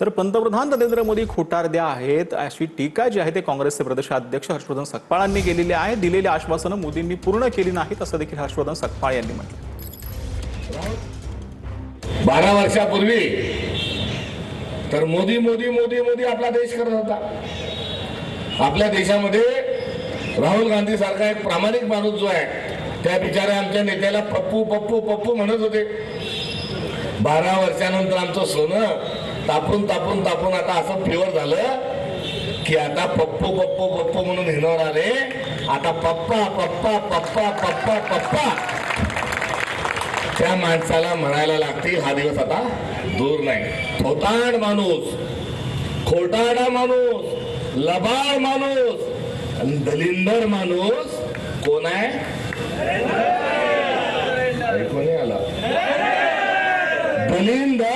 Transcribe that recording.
तर पंतप्रधान नरेंद्र मोदी खोटारड्या आहेत अशी टीका जी आहे ते काँग्रेसचे प्रदेशाध्यक्ष हर्षवर्धन सकपाळांनी केलेली आहे। दिलेली आश्वासनं मोदींनी पूर्ण केली नाहीत असं देखील हर्षवर्धन सकपाळ यांनी म्हटलं। 12 वर्षापूर्वी तर मोदी मोदी मोदी मोदी आपला देश करत होता। आपल्या देशामध्ये राहुल गांधी सारखा एक प्रामाणिक माणूस जो आहे त्या बिचाऱ्या आमच्या नेत्याला पप्पू पप्पू पप्पू म्हणत होते। 12 वर्षानंतर आमचं सोनं तापून तापून तापून आता असं प्युअर झालं की आता पप्पू पप्पू पप्पू म्हणून हिंडवणार आले। आता पप्पा पप्पा पप्पा पप्पा पप्पा त्या माणसाला म्हणायला लागते। हा दिवस आता दूर नाही। थोतांड माणूस, खोटारडा माणूस, लबाड माणूस आणि दलिंदर माणूस कोण आहे? कोणी आला? दलिंदर